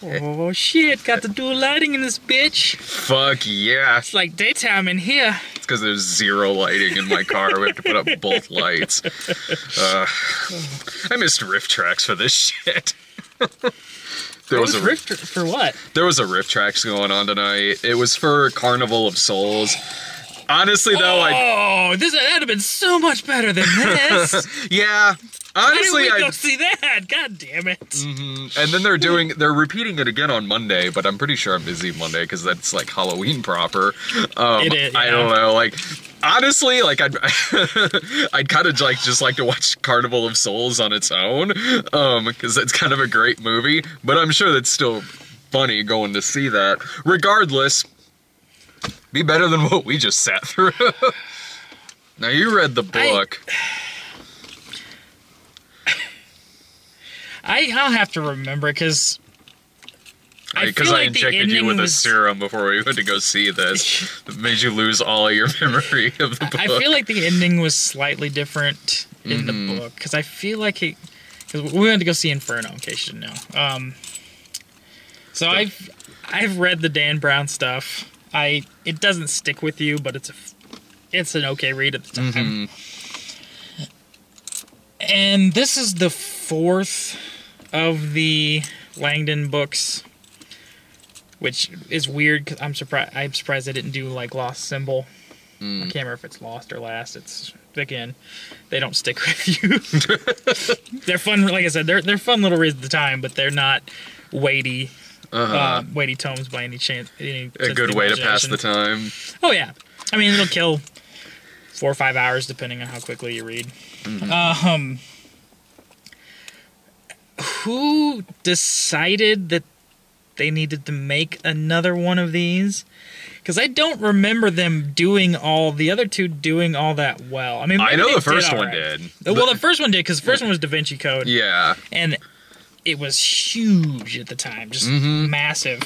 Oh shit, got the dual lighting in this bitch. Fuck yeah. It's like daytime in here. It's because there's zero lighting in my car. We have to put up both lights. I missed riff tracks for this shit. There was a riff for what? There was a riff tracks going on tonight. It was for Carnival of Souls. Honestly, though, that'd have been so much better than this. Yeah. Honestly, why didn't we go see that? God damn it. Mm-hmm. And then they're repeating it again on Monday, but I'm pretty sure I'm busy Monday because that's like Halloween proper. It is, yeah. I don't know, like, honestly, like, I'd kind of just like to watch Carnival of Souls on its own, because it's kind of a great movie, but I'm sure that's still funny going to see that. Regardless, be better than what we just sat through. Now, you read the book. I'll have to remember because I injected you with a serum before we went to go see this. It made you lose all of your memory of the book. I feel like the ending was slightly different in the book because I feel like because we went to go see Inferno, in case you didn't know. So I've read the Dan Brown stuff. It doesn't stick with you, but it's an okay read at the time. And this is the fourth of the Langdon books, which is weird because I'm surprised they didn't do like Lost Symbol. I can't remember if it's Lost or Last. It's, again, they don't stick with you. They're fun, like I said, they're fun little reads at the time, but they're not weighty weighty tomes by any chance. A good way to pass the time. Oh yeah, I mean it'll kill 4 or 5 hours depending on how quickly you read. Who decided that they needed to make another one of these? Because I don't remember them doing all that well. I mean, I know the first one did. Well, the first one did because the first one was Da Vinci Code. Yeah, and it was huge at the time, just massive.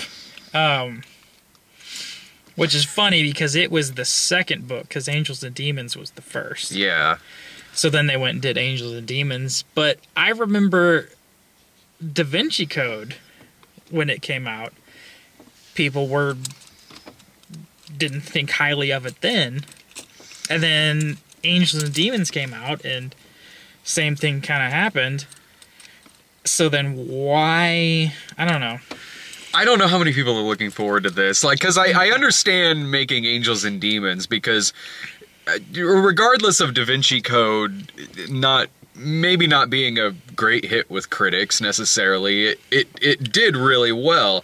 Which is funny because it was the second book, because Angels and Demons was the first. Yeah. So then they went and did Angels and Demons. But I remember Da Vinci Code, when it came out, people didn't think highly of it then. And then Angels and Demons came out, and same thing kind of happened. So then why? I don't know. I don't know how many people are looking forward to this. Like, because I understand making Angels and Demons, because regardless of Da Vinci Code maybe not being a great hit with critics necessarily, it did really well.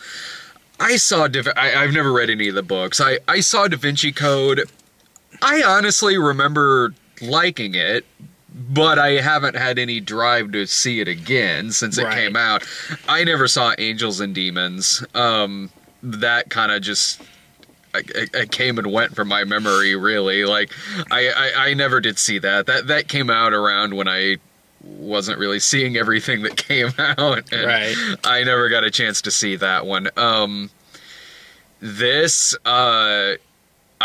I've never read any of the books. I saw Da Vinci Code. I honestly remember liking it, but I haven't had any drive to see it again since it came out. I never saw Angels and Demons. That kind of just I came and went from my memory, really. Like, I never did see that. That came out around when I wasn't really seeing everything that came out. And I never got a chance to see that one. I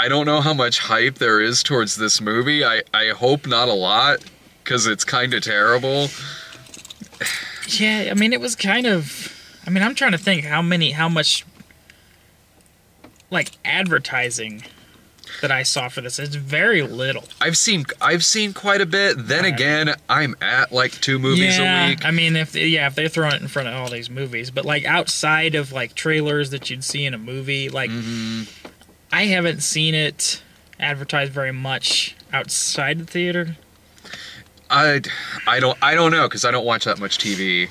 don't know how much hype there is towards this movie. I hope not a lot, because it's kind of terrible. Yeah, I mean, it was kind of... I mean, I'm trying to think how much, like, advertising that I saw for this. It's very little. I've seen quite a bit. Then again, I'm at, like, 2 movies a week. I mean, if they're throwing it in front of all these movies. But, like, outside of, like, trailers that you'd see in a movie, like, I haven't seen it advertised very much outside the theater. I don't know, because I don't watch that much TV.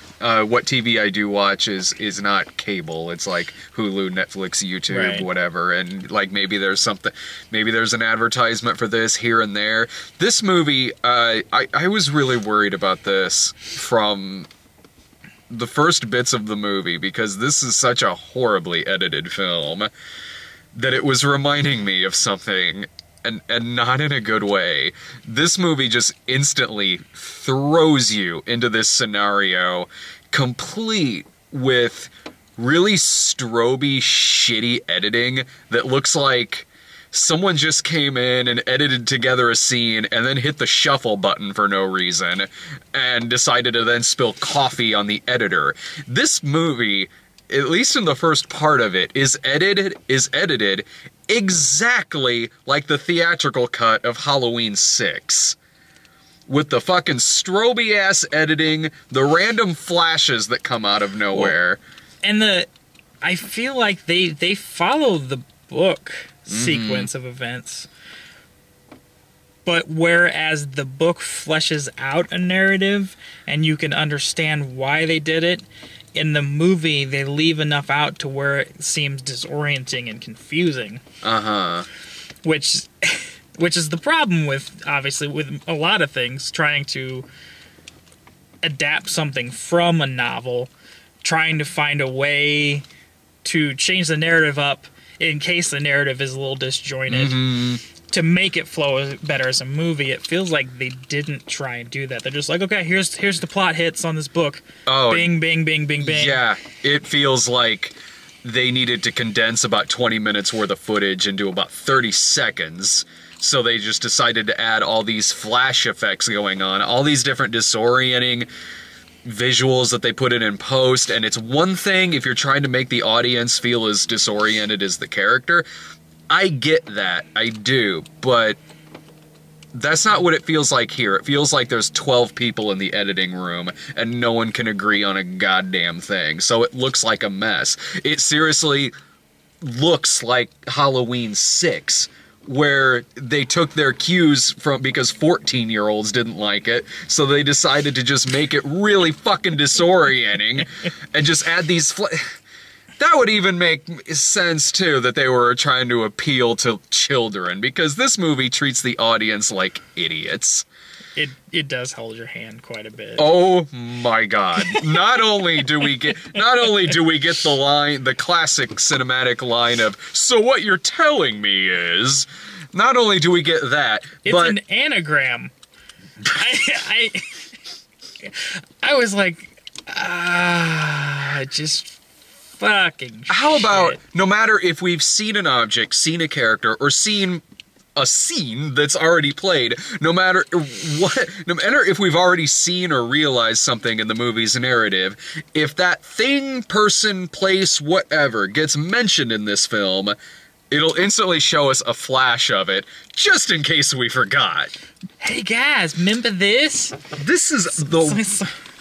What TV I do watch is not cable. It's like Hulu, Netflix, YouTube, whatever. And like maybe there's an advertisement for this here and there. This movie, I was really worried about this from the first bits of the movie, because this is such a horribly edited film that it was reminding me of something. And not in a good way. This movie just instantly throws you into this scenario, complete with really stroby, shitty editing that looks like someone just came in and edited together a scene and then hit the shuffle button for no reason and decided to then spill coffee on the editor. This movie at least in the first part of it, is edited exactly like the theatrical cut of Halloween 6. With the fucking stroby ass editing, the random flashes that come out of nowhere. And I feel like they follow the book sequence of events. But whereas the book fleshes out a narrative and you can understand why they did it, in the movie they leave enough out to where it seems disorienting and confusing. Which is the problem with, obviously, with a lot of things, trying to adapt something from a novel, trying to find a way to change the narrative up in case the narrative is a little disjointed. To make it flow better as a movie. It feels like they didn't try and do that. They're just like, okay, here's the plot hits on this book. Oh, bing, bing, bing, bing, bing. Yeah, it feels like they needed to condense about 20 minutes worth of footage into about 30 seconds. So they just decided to add all these flash effects going on, all these different disorienting visuals that they put in post. And it's one thing if you're trying to make the audience feel as disoriented as the character. I get that, I do, but that's not what it feels like here. It feels like there's 12 people in the editing room and no one can agree on a goddamn thing, so it looks like a mess. It seriously looks like Halloween 6, where they took their cues from, because 14-year-olds didn't like it, so they decided to just make it really fucking disorienting and just add these... That would even make sense, too, that they were trying to appeal to children, because this movie treats the audience like idiots. It does hold your hand quite a bit. Oh my god. Not only do we get the classic cinematic line of, so what you're telling me is, not only do we get that, it's but... an anagram. I was like, just... fucking How about, shit. no matter if we've seen an object, seen a character, or seen a scene that's already played, no matter if we've already seen or realized something in the movie's narrative, if that thing, person, place, whatever gets mentioned in this film, it'll instantly show us a flash of it, just in case we forgot. Hey guys, remember this? This is the...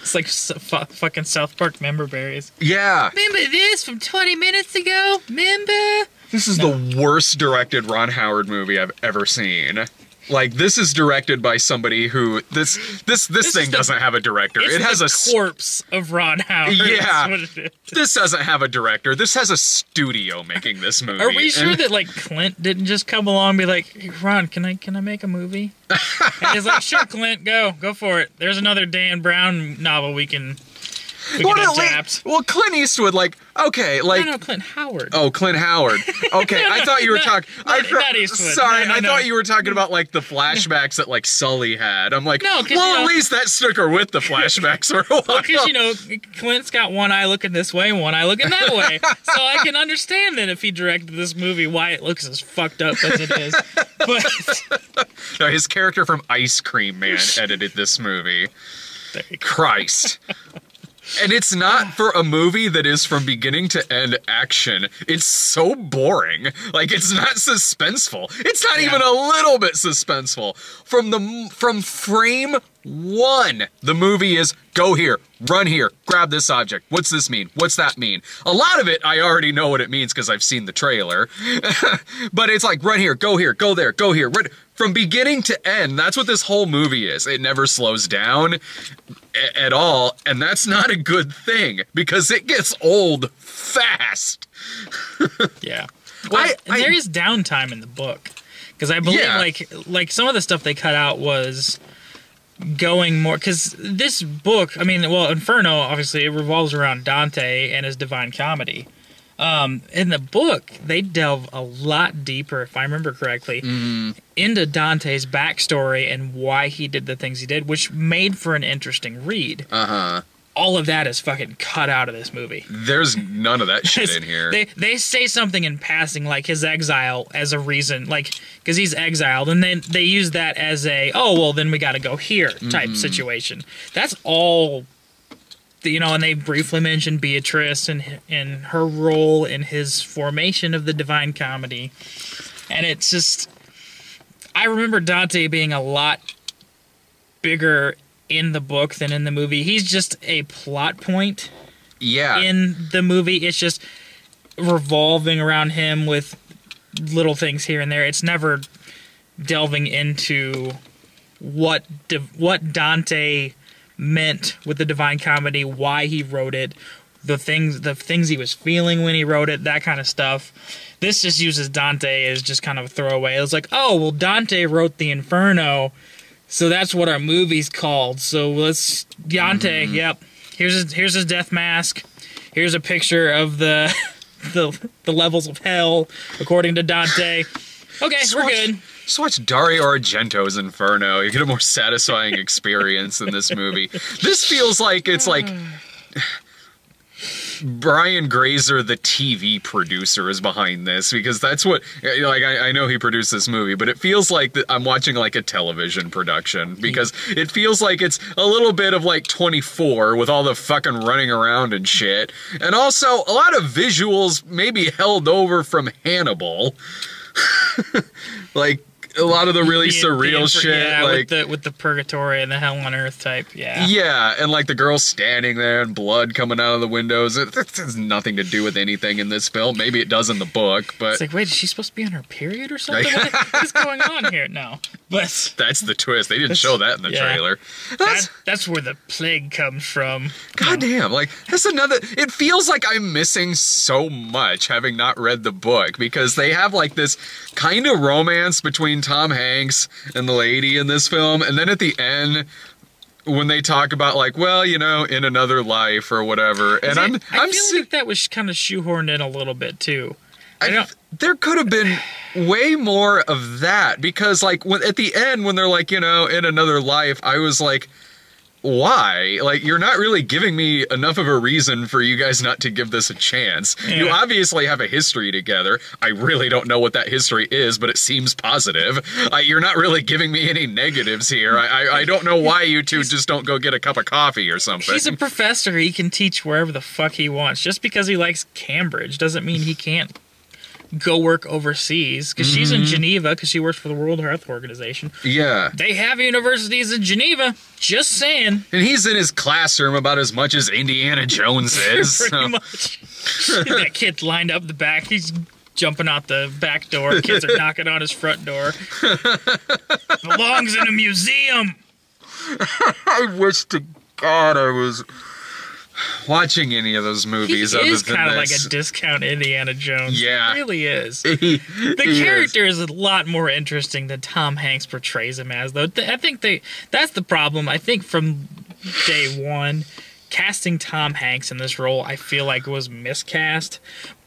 It's like fucking South Park member berries. Yeah. Remember this from 20 minutes ago? Remember? This is the worst directed Ron Howard movie I've ever seen. Like, this is directed by somebody who... This thing doesn't have a director. It has a corpse of Ron Howard. Yeah. This doesn't have a director. This has a studio making this movie. Are we sure that, like, Clint didn't just come along and be like, hey, Ron, can I make a movie? And he's like, sure, Clint, go for it. There's another Dan Brown novel we can adapt. Well, Clint Eastwood, like, okay, like... No, Clint Howard. Oh, Clint Howard. Okay, I thought you were talking... Not Eastwood. Sorry, I thought you were talking about, like, the flashbacks that, like, Sully had. I'm like, no, well, at least that stuck her with the flashbacks for a while. Well, because, Clint's got one eye looking this way and one eye looking that way. So I can understand then if he directed this movie why it looks as fucked up as it is. But... No, his character from Ice Cream Man edited this movie. Christ. And it's not for a movie that is from beginning to end action. It's so boring. Like, it's not suspenseful. It's not even a little bit suspenseful. From frame one, the movie is, go here, run here, grab this object. What's this mean? What's that mean? A lot of it, I already know what it means because I've seen the trailer. But it's like, run here, go there, go here. From beginning to end, that's what this whole movie is. It never slows down at all, and that's not a good thing because it gets old fast. Yeah. Well, there is downtime in the book because I believe like some of the stuff they cut out was going more, because this book, I mean, well, Inferno, obviously, it revolves around Dante and his Divine Comedy. In the book, they delve a lot deeper, if I remember correctly, into Dante's backstory and why he did the things he did, which made for an interesting read. All of that is fucking cut out of this movie. There's none of that shit in here. They say something in passing, like his exile as a reason, like, because he's exiled, and then they use that as a, oh, well, then we gotta go here type situation. That's all you know, and they briefly mentioned Beatrice and her role in his formation of the Divine Comedy. And it's just, I remember Dante being a lot bigger in the book than in the movie. He's just a plot point. Yeah. In the movie, it's just revolving around him with little things here and there. It's never delving into what Dante meant with the Divine Comedy, why he wrote it, the things he was feeling when he wrote it, that kind of stuff. This just uses Dante as just kind of a throwaway. It was like, oh, well, Dante wrote the Inferno, so that's what our movie's called. So let's Dante. Yep. Here's his death mask. Here's a picture of the levels of hell according to Dante. Okay, we're good. Just watch Dario Argento's Inferno. You get a more satisfying experience in this movie. This feels like it's like Brian Grazer, the TV producer, is behind this, because that's what, like, I know he produced this movie, but it feels like I'm watching like a television production, because it feels like it's a little bit of like 24 with all the fucking running around and shit, and also a lot of visuals maybe held over from Hannibal. Like a lot of the really surreal shit, yeah, like with the purgatory and the hell on earth type, yeah, and like the girl standing there and blood coming out of the windows. It has nothing to do with anything in this film. Maybe it does in the book, but it's like, wait, is she supposed to be on her period or something? What is going on here? No, but that's the twist. They didn't show that in the trailer. That's where the plague comes from. Goddamn, like that's another. It feels like I'm missing so much having not read the book, because they have like this kind of romance between Tom Hanks and the lady in this film, and then at the end when they talk about like, well, you know, in another life or whatever, and I feel like that was kind of shoehorned in a little bit too. There could have been way more of that, because like at the end when they're like, you know, in another life, I was like, why? Like, you're not really giving me enough of a reason for you guys not to give this a chance. Yeah. You obviously have a history together. I really don't know what that history is, but it seems positive. You're not really giving me any negatives here. I don't know why you two just don't go get a cup of coffee or something. He's a professor. He can teach wherever the fuck he wants. Just because he likes Cambridge doesn't mean he can't go work overseas, because she's in Geneva because she works for the World Health Organization. Yeah. They have universities in Geneva. Just saying. And he's in his classroom about as much as Indiana Jones is. Pretty much. That kid's lined up the back. He's jumping out the back door. Kids are knocking on his front door. Belongs in a museum. I wish to God I was watching any of those movies. He is kind of like a discount Indiana Jones. Yeah. He really is. The character is a lot more interesting than Tom Hanks portrays him as, though. I think that's the problem. I think from day one, casting Tom Hanks in this role, I feel like was miscast.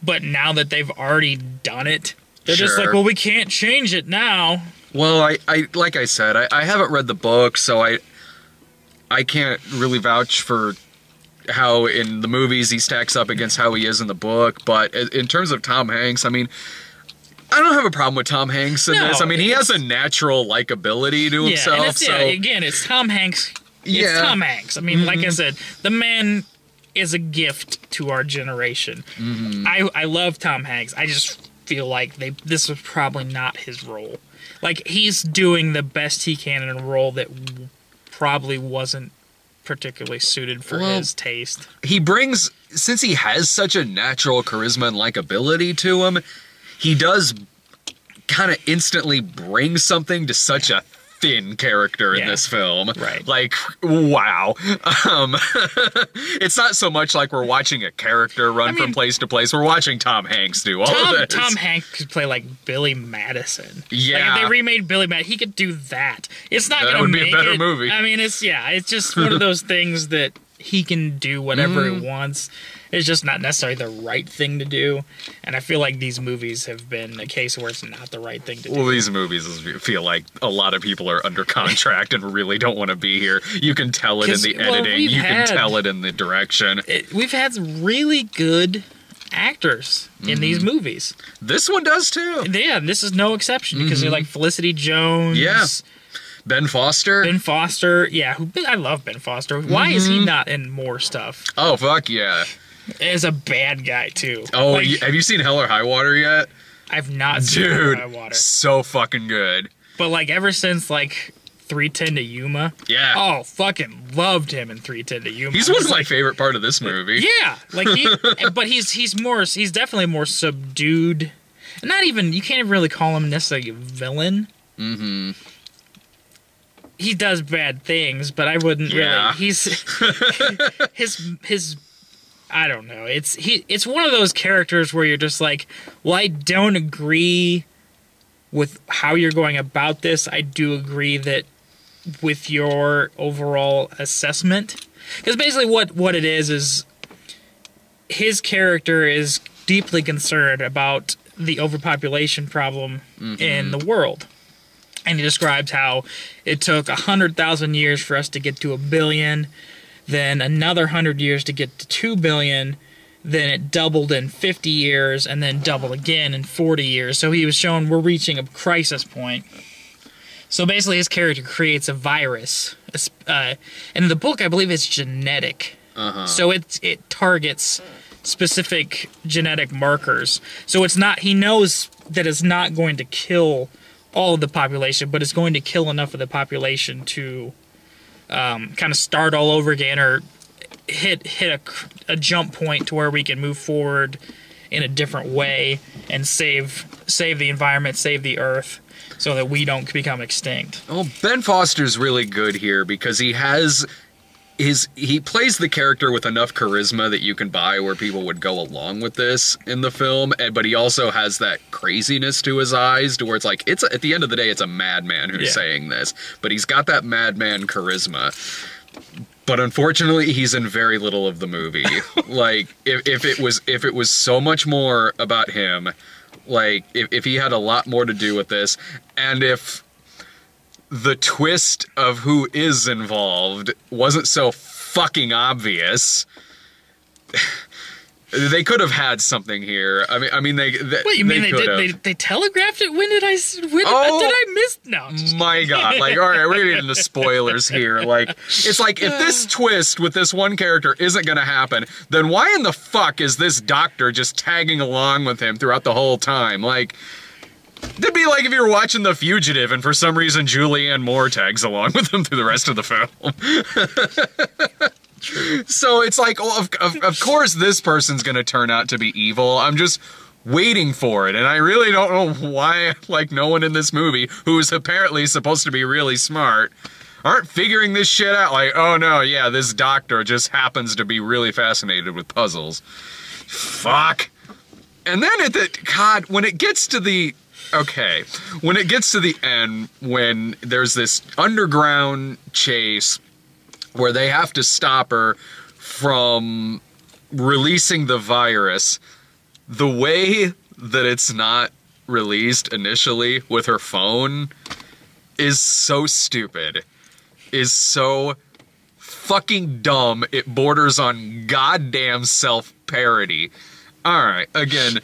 But now that they've already done it, they're just like, well, we can't change it now. Well, I like I said, I haven't read the book, so I can't really vouch for how in the movies he stacks up against how he is in the book, but in terms of Tom Hanks, I mean, I don't have a problem with Tom Hanks in this. I mean, he has a natural likability to himself. Again, it's Tom Hanks. It's Tom Hanks. I mean, like I said, the man is a gift to our generation. I love Tom Hanks. I just feel like this was probably not his role. Like, he's doing the best he can in a role that probably wasn't particularly suited for his taste. He brings, since he has such a natural charisma and likability to him, he does kind of instantly bring something to such a thin character in this film. Right. Like, wow. It's not so much like we're watching a character run from place to place. We're watching Tom Hanks do all of this. Tom Hanks could play like Billy Madison. Yeah. Like, if they remade Billy Madison, he could do that. It's not going to make it. That would be a better movie. I mean, it's just one of those things that he can do whatever he wants. It's just not necessarily the right thing to do. And I feel like these movies have been a case where it's not the right thing to do. Well, these movies feel like a lot of people are under contract and really don't want to be here. You can tell it in the editing. You can tell it in the direction. We've had really good actors in these movies. This one does too. Yeah, this is no exception, because they're like Felicity Jones. Yeah. Ben Foster? Ben Foster, yeah. I love Ben Foster. Why is he not in more stuff? Oh, fuck yeah. As a bad guy, too. Oh, have you seen Hell or High Water yet? I've not seen Hell or High Water. So fucking good. But, like, ever since, like, 3:10 to Yuma. Yeah. Oh, fucking loved him in 3:10 to Yuma. He's one of my favorite part of this movie. Yeah. Like, but he's definitely more subdued. Not even, you can't even really call him necessarily a villain. Mm-hmm. He does bad things, but I wouldn't really. He's his I don't know. It's one of those characters where you're just like, well, I don't agree with how you're going about this. I do agree that with your overall assessment, because basically what it is his character is deeply concerned about the overpopulation problem in the world. And he describes how it took 100,000 years for us to get to 1 billion, then another 100 years to get to 2 billion, then it doubled in 50 years, and then doubled again in 40 years. So he was showing we're reaching a crisis point. So basically his character creates a virus. And in the book, I believe it's genetic. So it targets specific genetic markers. So it's not, he knows that it's not going to kill all of the population, but it's going to kill enough of the population to kind of start all over again, or hit a jump point to where we can move forward in a different way and save the environment, save the earth, so that we don't become extinct. Well, Ben Foster's really good here because he plays the character with enough charisma that you can buy where people would go along with this in the film, but he also has that craziness to his eyes to where it's like, at the end of the day, it's a madman who's saying this, but he's got that madman charisma. But unfortunately, he's in very little of the movie. Like, if it was so much more about him, like, if he had a lot more to do with this, and if the twist of who is involved wasn't so fucking obvious, they could have had something here. I mean, they. What you mean they telegraphed it? When did I miss? No. My God! Like, all right, we're getting into spoilers here. Like, it's like if this twist with this one character isn't going to happen, then why in the fuck is this doctor just tagging along with him throughout the whole time? Like, it'd be like if you were watching The Fugitive and for some reason Julianne Moore tags along with him through the rest of the film. True. So it's like, oh, of course this person's gonna turn out to be evil. I'm just waiting for it, and I really don't know why, like, no one in this movie, who's apparently supposed to be really smart, aren't figuring this shit out. Like, oh no, yeah, this doctor just happens to be really fascinated with puzzles. Fuck. And then when it gets to the end, when there's this underground chase where they have to stop her from releasing the virus, the way that it's not released initially with her phone is so stupid, is so fucking dumb, it borders on goddamn self-parody. Alright, again,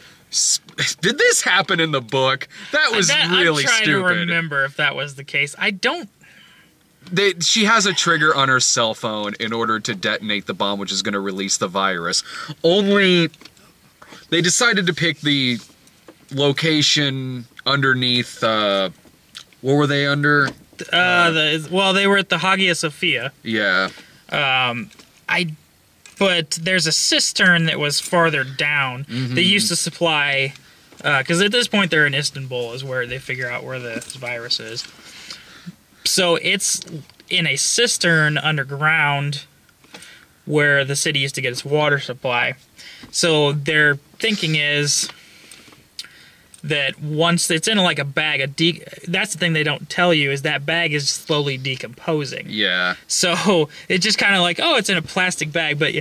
did this happen in the book? That was really stupid. I'm trying to remember if that was the case. I don't... She has a trigger on her cell phone in order to detonate the bomb, which is going to release the virus. Only they decided to pick the location underneath. What were they under? They were at the Hagia Sophia. Yeah. But there's a cistern that was farther down. They used to supply, because at this point they're in Istanbul, is where they figure out where this virus is. So it's in a cistern underground where the city used to get its water supply. So their thinking is that once it's in like a bag of that's the thing they don't tell you, is that bag is slowly decomposing. Yeah. So it's just kind of like, oh, it's in a plastic bag, but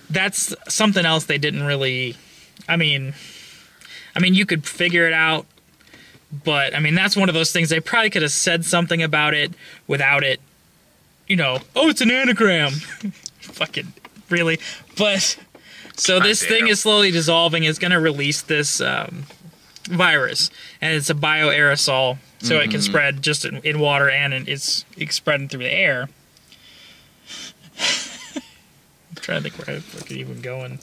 that's something else they didn't really. I mean, you could figure it out. But, I mean, that's one of those things. They probably could have said something about it without it, oh, it's an anagram. Fucking, really? But, so this thing is slowly dissolving. It's going to release this virus. And it's a bioaerosol so it can spread just in water, and it's spreading through the air. I'm trying to think where I could even going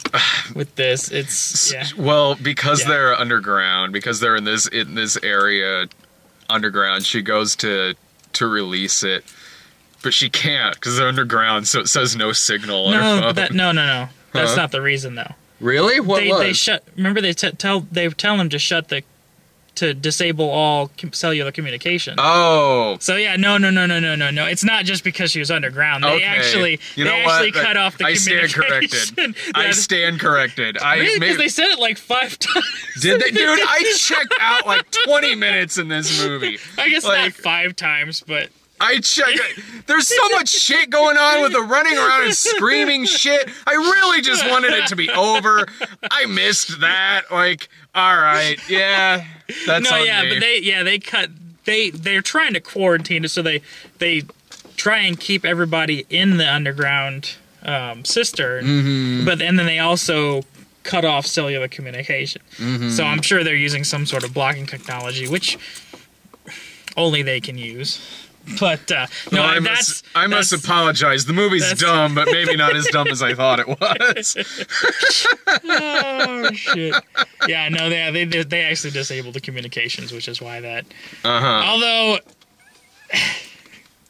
with this. It's well, because they're underground, because they're in this area underground. She goes to release it, but she can't because they're underground, so it says no signal on her phone. No. That's not the reason, though. Really? What was? They shut. Remember, they tell them to disable all cellular communication. Oh. So yeah, no. It's not just because she was underground. They actually cut off the communication. I stand corrected. Really? Because they said it like 5 times. Did they? Dude, I checked out like 20 minutes in this movie. I guess not 5 times, but... I checked. There's so much shit going on with the running around and screaming shit. I really just wanted it to be over. I missed that. Like, all right, yeah, that's on me. But they're trying to quarantine it, so they try and keep everybody in the underground cistern, but then they also cut off cellular communication. So I'm sure they're using some sort of blocking technology, which only they can use. But no, I must apologize. The movie's dumb, but maybe not as dumb as I thought it was. Oh shit! Yeah, no, they actually disabled the communications, which is why that. Although,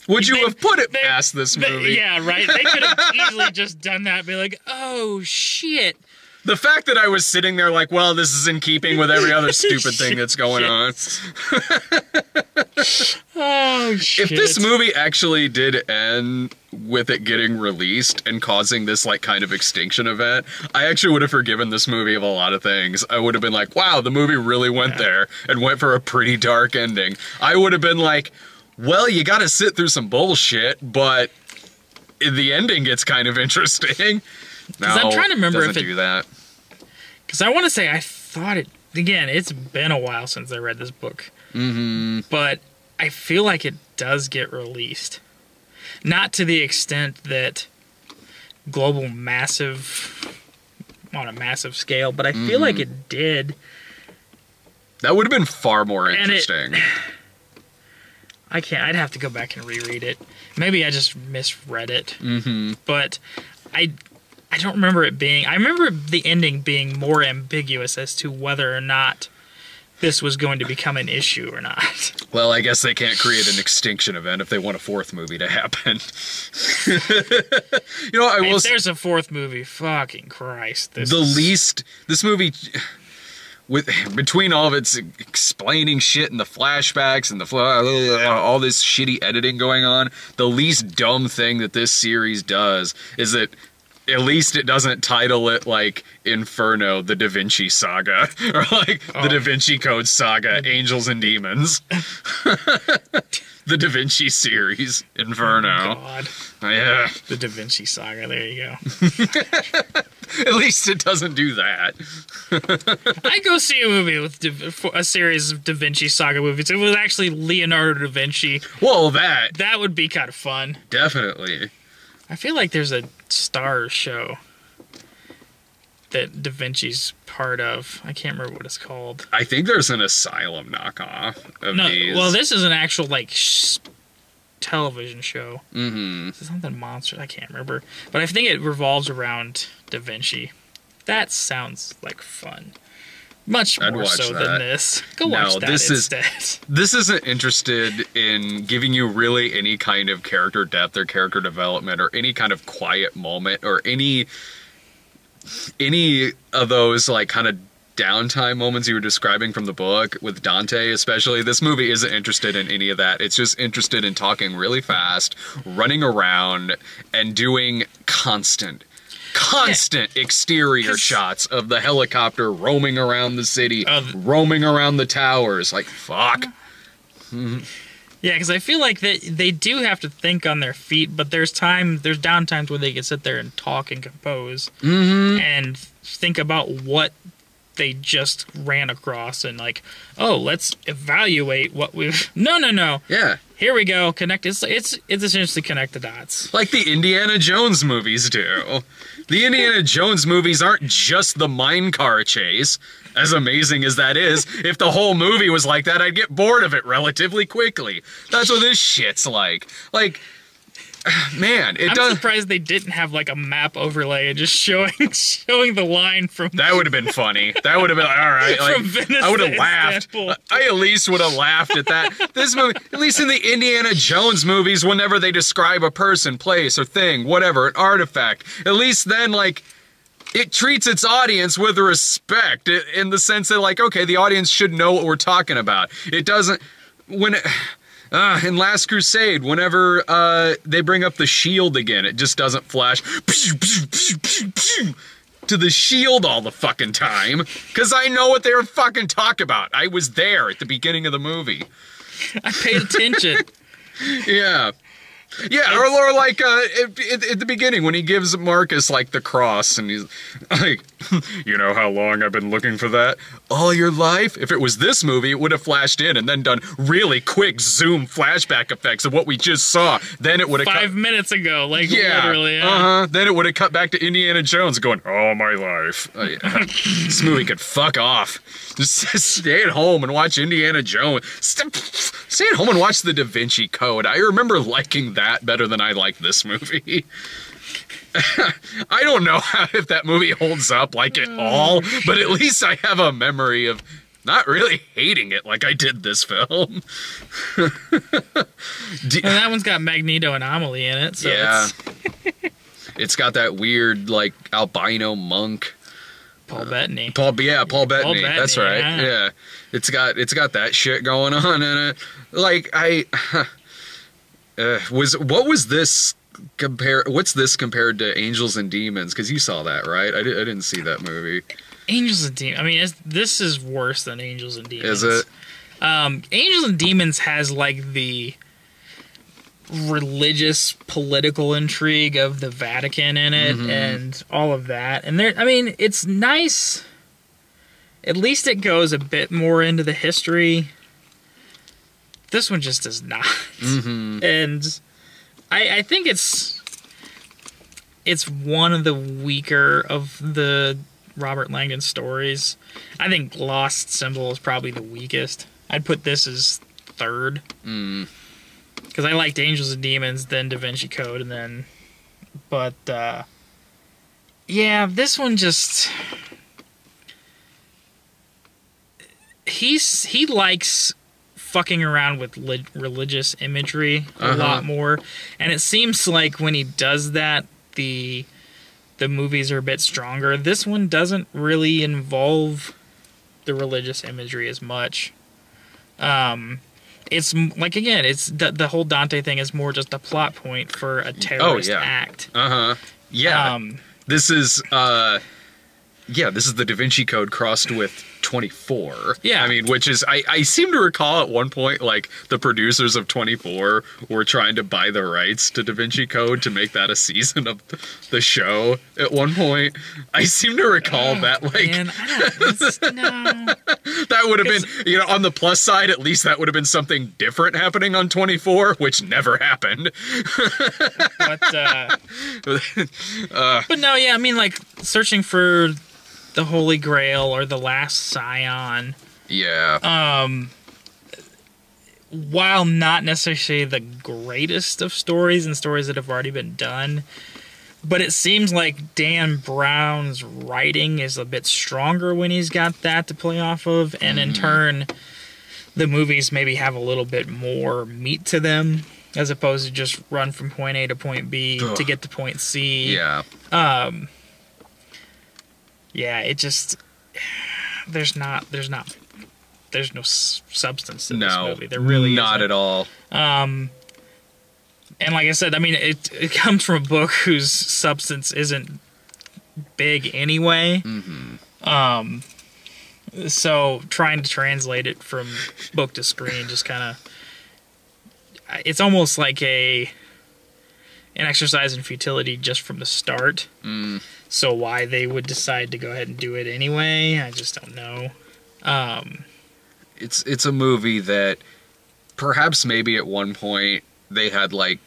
would you have put it past this movie? Yeah, right. They could have easily just done that. Be like, oh shit. The fact that I was sitting there like, well, this is in keeping with every other stupid thing that's going on. Oh, shit. If this movie actually did end with it getting released and causing this, like, kind of extinction event, I actually would have forgiven this movie of a lot of things. I would have been like, wow, the movie really went there and went for a pretty dark ending. I would have been like, well, you gotta sit through some bullshit, but the ending gets kind of interesting. No, I'm trying to remember if it do that. Because I want to say I thought it... Again, it's been a while since I read this book. But I feel like it does get released. Not to the extent that on a massive scale, but I feel like it did. That would have been far more interesting. I'd have to go back and reread it. Maybe I just misread it. But I don't remember it being... I remember the ending being more ambiguous as to whether or not this was going to become an issue or not. Well, I guess they can't create an extinction event if they want a 4th movie to happen. You know, if there's a 4th movie, fucking Christ. This movie... between all of its explaining shit and the flashbacks and all this shitty editing going on, the least dumb thing that this series does is that at least it doesn't title it like Inferno, the Da Vinci Saga, or like the Da Vinci Code Saga, Angels and Demons. The Da Vinci series, Inferno. Oh, God. Yeah. The Da Vinci Saga, there you go. At least it doesn't do that. I'd go see a movie with a series of Da Vinci Saga movies. It was actually Leonardo da Vinci. Well, that would be kind of fun. Definitely. I feel like there's a Star show that Da Vinci's part of. I can't remember what it's called. I think there's an Asylum knockoff of these. Well, this is an actual, like, television show. Mm-hmm. Is it something monster? I can't remember. But I think it revolves around Da Vinci. That sounds like fun. Much more so than this. Go watch that instead. This isn't interested in giving you really any kind of character depth or character development or any kind of quiet moment or any of those like kind of downtime moments you were describing from the book with Dante especially. This movie isn't interested in any of that. It's just interested in talking really fast, running around, and doing constant exterior shots of the helicopter roaming around the city, roaming around the towers. Like, fuck. Yeah, because I feel like they do have to think on their feet, but there's down times where they can sit there and talk and compose and think about what they just ran across and like, oh, let's evaluate what we've... No. Yeah. here we go. Connect. It's essentially connect the dots. Like the Indiana Jones movies do. The Indiana Jones movies aren't just the mine car chase. As amazing as that is, if the whole movie was like that, I'd get bored of it relatively quickly. That's what this shit's like. Like, man, I'm surprised they didn't have like a map overlay and just showing the line from. That would have been funny. That would have been all right. Like, from Venice I would have to laughed. Istanbul. I at least would have laughed at that. This movie, at least in the Indiana Jones movies, whenever they describe a person, place, or thing, whatever, an artifact, at least then, like, it treats its audience with respect in the sense that, like, okay, the audience should know what we're talking about. It doesn't. In Last Crusade, whenever they bring up the shield again, it just doesn't flash to the shield all the fucking time. Because I know what they were fucking talking about. I was there at the beginning of the movie. I paid attention. Yeah. Yeah, or like at the beginning when he gives Marcus like the cross and he's like, you know how long I've been looking for that? All your life? If it was this movie, it would have flashed in and then done really quick zoom flashback effects of what we just saw. Then it would have 5 minutes ago, like literally. Yeah. Then it would have cut back to Indiana Jones going, all my life. This movie could fuck off. Just stay at home and watch Indiana Jones. Stay at home and watch The Da Vinci Code. I remember liking that better than I like this movie. I don't know if that movie holds up like at all, but at least I have a memory of not really hating it like I did this film. And that one's got Magneto Anomaly in it. So yeah. It's got that weird, like, albino monk. Paul Bettany. Paul Bettany. That's right. Yeah. It's got that shit going on in it. Like what's this compared to Angels and Demons? Because you saw that, right? I didn't see that movie. Angels and Demons. I mean, this is worse than Angels and Demons. Is it? Angels and Demons has like the religious political intrigue of the Vatican in it and all of that. And there, I mean, it's nice. At least it goes a bit more into the history. This one just does not. And I think it's one of the weaker of the Robert Langdon stories. I think Lost Symbol is probably the weakest. I'd put this as third. Because I liked Angels and Demons, then Da Vinci Code, and then... But, yeah, this one just... He likes fucking around with religious imagery a lot more. And it seems like when he does that, the movies are a bit stronger. This one doesn't really involve the religious imagery as much. It's like, again, it's the whole Dante thing is more just a plot point for a terrorist act. Yeah. This is the Da Vinci Code crossed with 24. Yeah. I mean, which is, I seem to recall at one point, like, the producers of 24 were trying to buy the rights to Da Vinci Code to make that a season of the show at one point. I seem to recall that, like... Man, no. That would have been, you know, on the plus side, at least that would have been something different happening on 24, which never happened. But no, yeah, I mean, like, searching for the Holy Grail or the Last Scion. Yeah. While not necessarily the greatest of stories and stories that have already been done, but it seems like Dan Brown's writing is a bit stronger when he's got that to play off of, and in turn, the movies maybe have a little bit more meat to them, as opposed to just run from point A to point B to get to point C. Yeah. Yeah, it just there's no substance to this movie. There really not isn't. at all. And like I said, I mean, it comes from a book whose substance isn't big anyway. So trying to translate it from book to screen just kind of, it's almost like an exercise in futility just from the start. So why they would decide to go ahead and do it anyway, I just don't know. It's a movie that perhaps maybe at one point they had like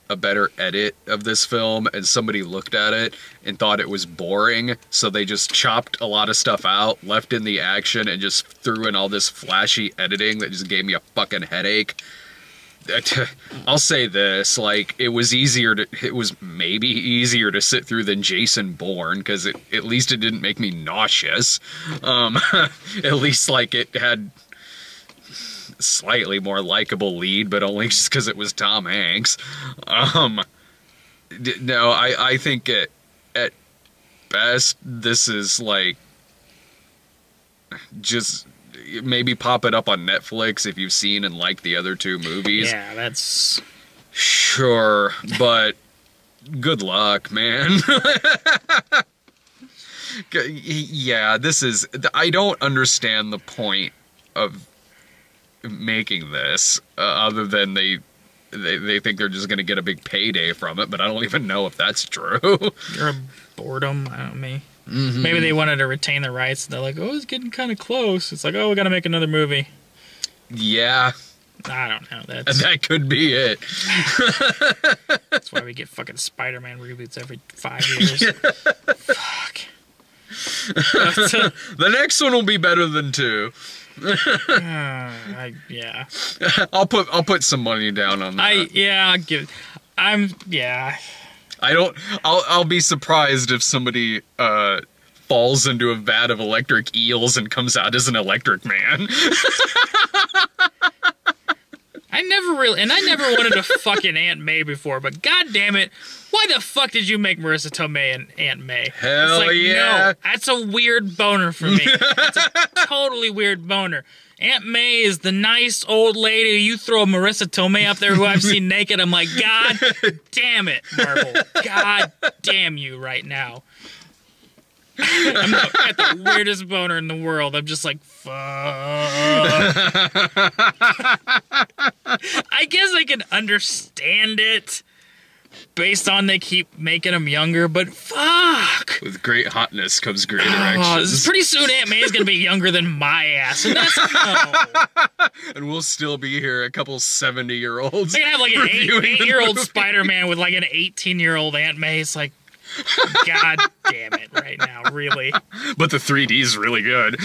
a better edit of this film and somebody looked at it and thought it was boring, so they just chopped a lot of stuff out, left in the action, and just threw in all this flashy editing that just gave me a fucking headache. I'll say this, like, it was maybe easier to sit through than Jason Bourne, because at least it didn't make me nauseous. At least, like, it had slightly more likable lead, but only just because it was Tom Hanks. No, I think at best this is like just maybe pop it up on Netflix if you've seen and liked the other two movies. Yeah, that's sure, but good luck, man. Yeah, this is, I don't understand the point of making this, other than they think they're just gonna get a big payday from it, but I don't even know if that's true. You're a boredom, I don't know. Mm-hmm. Maybe they wanted to retain the rights. They're like, oh, it's getting kind of close. It's like, oh, we gotta make another movie. Yeah. I don't know. That could be it. That's why we get fucking Spider-Man reboots every 5 years. Yeah. Fuck. The next one will be better than 2. Yeah. I'll put some money down on that. I'll be surprised if somebody falls into a vat of electric eels and comes out as an electric man. I never wanted a fucking Aunt May before, but god damn it, why the fuck did you make Marissa Tomei and Aunt May? Hell it's like, yeah. No, that's a weird boner for me. That's a totally weird boner. Aunt May is the nice old lady. You throw Marissa Tomei up there who I've seen naked, I'm like, god damn it, Marvel. God damn you right now. I'm got the weirdest boner in the world. I'm just like, fuck. I guess I can understand it based on they keep making them younger, but fuck. With great hotness comes great erections. Pretty soon Aunt May's gonna be younger than my ass, and that's no. And we'll still be here, a couple 70-year-olds. They're gonna have like an 8-year-old Spider-Man with like an 18-year-old Aunt May. It's like, god damn it right now, really. But the 3D is really good.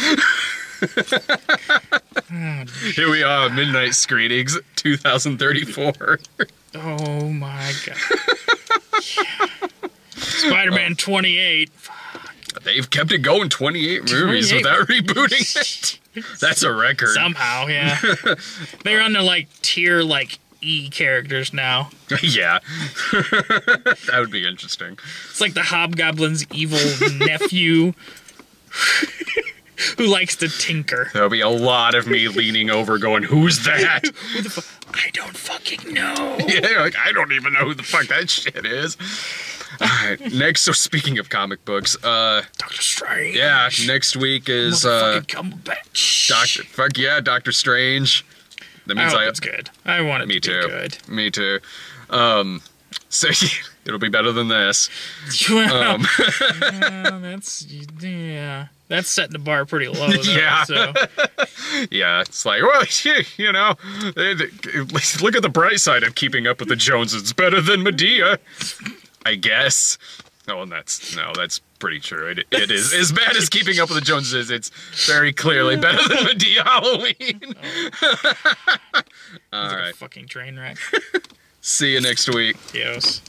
Here we are, midnight screenings, 2034. Oh my god. Yeah. Spider-Man 28. They've kept it going 28 movies without rebooting it. That's a record. Somehow, yeah. They're on the like tier like E characters now. Yeah. That would be interesting. It's like the Hobgoblin's evil nephew who likes to tinker. There'll be a lot of me leaning over going, who's that? Who the fuck? I don't fucking know. Yeah, like, I don't even know who the fuck that shit is. Alright, next, so speaking of comic books, Doctor Strange. Yeah, next week is, Doctor Strange. That means I hope it's good. I want it to be good. Me too. So it'll be better than this. Well, that's setting the bar pretty low, though, yeah. So. Yeah, it's like, well, you know, look at the bright side of Keeping Up with the Joneses. It's better than Medea, I guess. Oh, and that's pretty true. It is as bad as Keeping Up with the Joneses. It's very clearly better than Medea Halloween. All right, fucking train wreck. See you next week. Yes.